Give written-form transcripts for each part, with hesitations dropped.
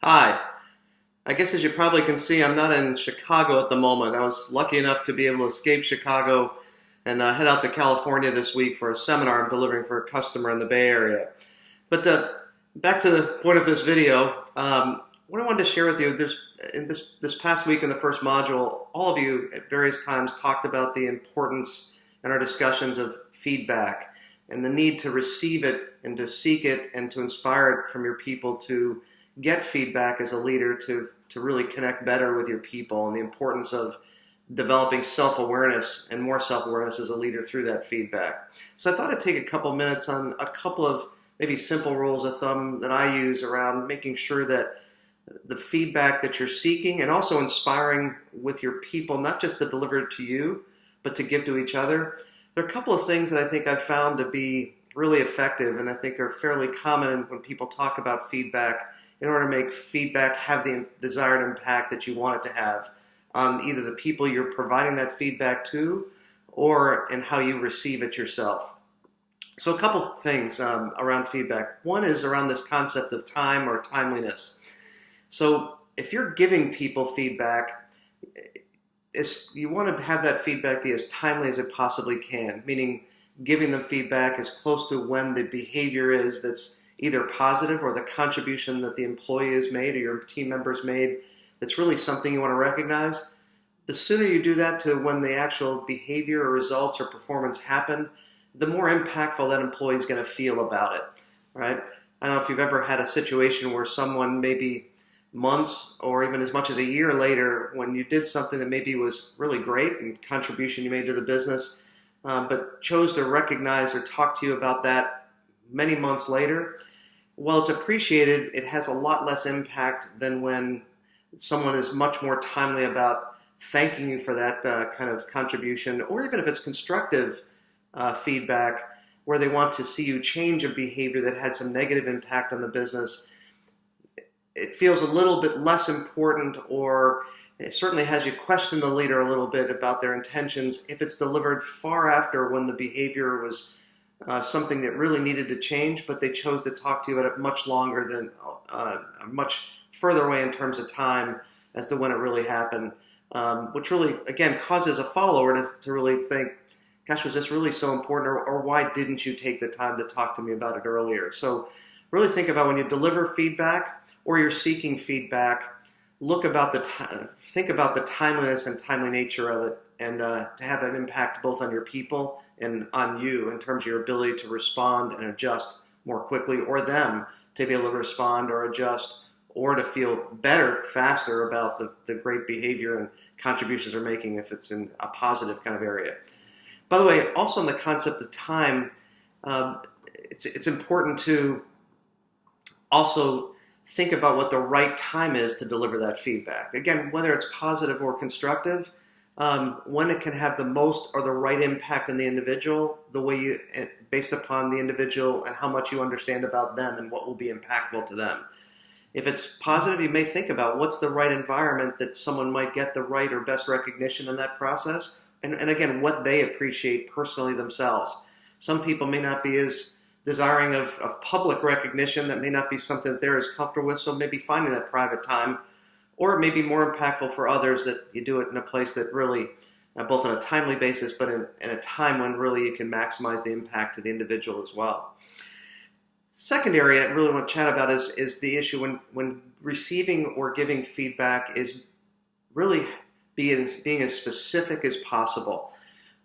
Hi. I guess as you probably can see, I'm not in Chicago at the moment. I was lucky enough to be able to escape Chicago and head out to California this week for a seminar I'm delivering for a customer in the Bay Area. But back to the point of this video, what I wanted to share with you, in this past week in the first module, all of you at various times talked about the importance in our discussions of feedback and the need to receive it and to seek it and to inspire it from your people to get feedback as a leader to really connect better with your people, and the importance of developing self-awareness and more self-awareness as a leader through that feedback. So I thought I'd take a couple minutes on a couple of maybe simple rules of thumb that I use around making sure that the feedback that you're seeking and also inspiring with your people, not just to deliver it to you, but to give to each other. There are a couple of things that I think I've found to be really effective and I think are fairly common when people talk about feedback in order to make feedback have the desired impact that you want it to have on either the people you're providing that feedback to or in how you receive it yourself. So a couple things around feedback. One is around this concept of time or timeliness. So if you're giving people feedback, you want to have that feedback be as timely as it possibly can, meaning giving them feedback as close to when the behavior is that's either positive or the contribution that the employee has made or your team members made that's really something you want to recognize. The sooner you do that to when the actual behavior or results or performance happen, the more impactful that employee is going to feel about it, right? I don't know if you've ever had a situation where someone maybe months or even as much as a year later, when you did something that maybe was really great and contribution you made to the business, but chose to recognize or talk to you about that many months later. While it's appreciated, it has a lot less impact than when someone is much more timely about thanking you for that kind of contribution, or even if it's constructive feedback where they want to see you change a behavior that had some negative impact on the business. It feels a little bit less important, or it certainly has you question the leader a little bit about their intentions if it's delivered far after when the behavior was something that really needed to change, but they chose to talk to you at it much longer than, much further away in terms of time as to when it really happened, which really, again, causes a follower to really think, gosh, was this really so important, or why didn't you take the time to talk to me about it earlier? So really think about when you deliver feedback or you're seeking feedback, think about the timeliness and timely nature of it, and to have an impact both on your people and on you in terms of your ability to respond and adjust more quickly, or them to be able to respond or adjust or to feel better, faster about the great behavior and contributions they're making if it's in a positive kind of area. By the way, also in the concept of time, it's important to also think about what the right time is to deliver that feedback. Again, whether it's positive or constructive, when it can have the most or the right impact on the individual, based upon the individual and how much you understand about them and what will be impactful to them. If it's positive, you may think about what's the right environment that someone might get the right or best recognition in that process, and again, what they appreciate personally themselves. Some people may not be as desiring of public recognition. That may not be something that they're as comfortable with, so maybe finding that private time. Or it may be more impactful for others that you do it in a place that really, both on a timely basis, but in a time when really you can maximize the impact to the individual as well. Second area I really want to chat about is the issue when receiving or giving feedback is really being as specific as possible,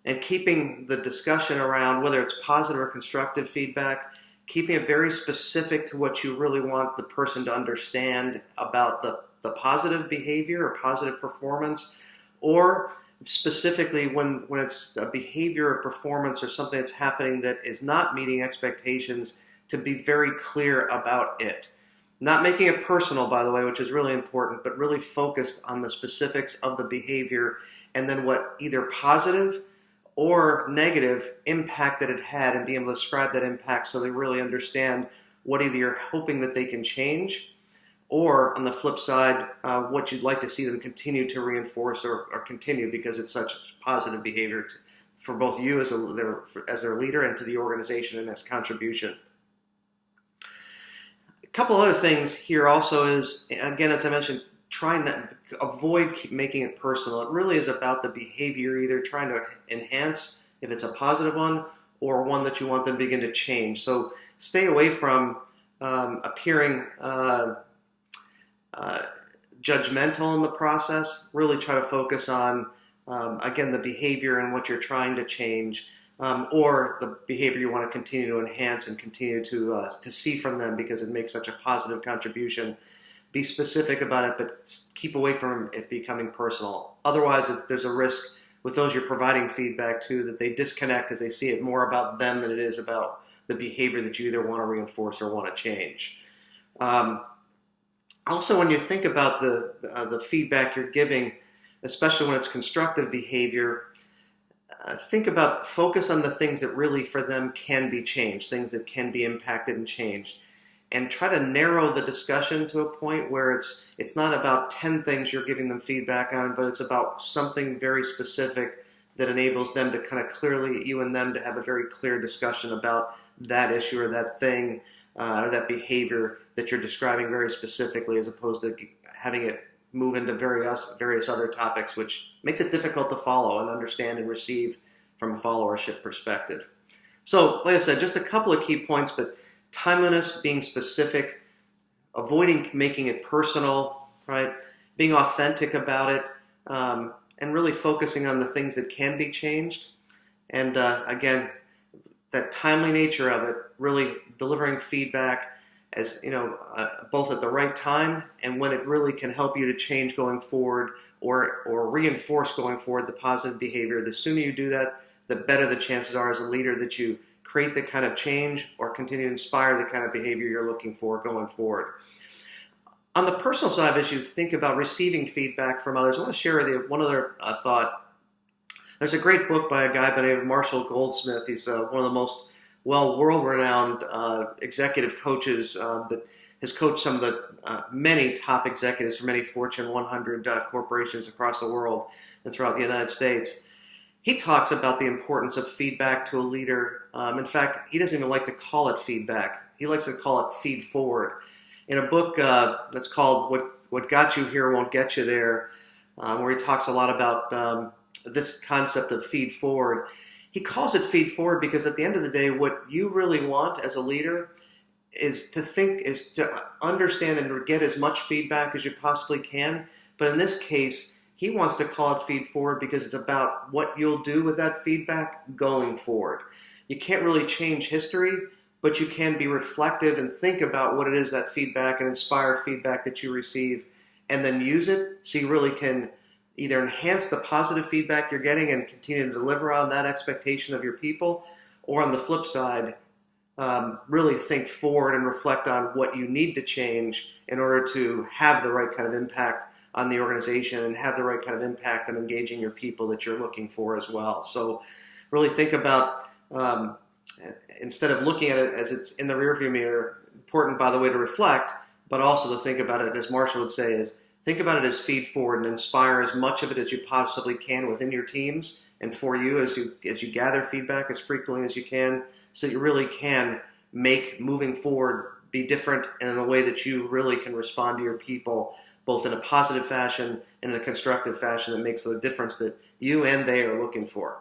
and keeping the discussion around whether it's positive or constructive feedback, keeping it very specific to what you really want the person to understand about the positive behavior or positive performance, or specifically when it's a behavior or performance or something that's happening that is not meeting expectations, to be very clear about it. Not making it personal, by the way, which is really important, but really focused on the specifics of the behavior and then what either positive or negative impact that it had, and being able to describe that impact so they really understand what either you're hoping that they can change, or on the flip side, what you'd like to see them continue to reinforce or continue because it's such positive behavior for both you as their leader and to the organization and its contribution. couple other things here also is, again, as I mentioned, try not avoid making it personal. It really is about the behavior, either trying to enhance if it's a positive one or one that you want them to begin to change. So stay away from appearing judgmental in the process. Really try to focus on, again, the behavior and what you're trying to change, or the behavior you want to continue to enhance and continue to see from them because it makes such a positive contribution. Be specific about it, but keep away from it becoming personal. Otherwise, there's a risk with those you're providing feedback to that they disconnect because they see it more about them than it is about the behavior that you either want to reinforce or want to change. Also, when you think about the feedback you're giving, especially when it's constructive behavior, focus on the things that really for them can be changed, things that can be impacted and changed. And try to narrow the discussion to a point where it's not about 10 things you're giving them feedback on, but it's about something very specific that enables them to kind of clearly, you and them, to have a very clear discussion about that issue or that thing or that behavior that you're describing very specifically, as opposed to having it move into various other topics, which makes it difficult to follow and understand and receive from a followership perspective. So, like I said, just a couple of key points, but timeliness, being specific, avoiding making it personal, right? Being authentic about it, and really focusing on the things that can be changed. And again, that timely nature of it, really delivering feedback as both at the right time and when it really can help you to change going forward or reinforce going forward the positive behavior. The sooner you do that, the better the chances are as a leader that you create the kind of change or continue to inspire the kind of behavior you're looking for going forward. On the personal side, as you think about receiving feedback from others, I want to share with you one other thought. There's a great book by a guy by the name of Marshall Goldsmith. He's one of the most world-renowned executive coaches that has coached some of the many top executives for many Fortune 100 corporations across the world and throughout the United States. He talks about the importance of feedback to a leader. In fact, he doesn't even like to call it feedback. He likes to call it feed forward. In a book that's called What Got You Here Won't Get You There, where he talks a lot about this concept of feed forward, he calls it feed forward because at the end of the day, what you really want as a leader is to understand and get as much feedback as you possibly can. But in this case, he wants to call it feed forward because it's about what you'll do with that feedback going forward. You can't really change history, but you can be reflective and think about what it is, that feedback, and inspire feedback that you receive, and then use it so you really can either enhance the positive feedback you're getting and continue to deliver on that expectation of your people, or on the flip side, really think forward and reflect on what you need to change in order to have the right kind of impact on the organization and have the right kind of impact on engaging your people that you're looking for as well. So really think about, instead of looking at it as it's in the rearview mirror, important, by the way, to reflect, but also to think about it, as Marshall would say, is think about it as feed forward and inspire as much of it as you possibly can within your teams and for you as you gather feedback as frequently as you can, so that you really can make moving forward be different and in a way that you really can respond to your people both in a positive fashion and in a constructive fashion that makes the difference that you and they are looking for.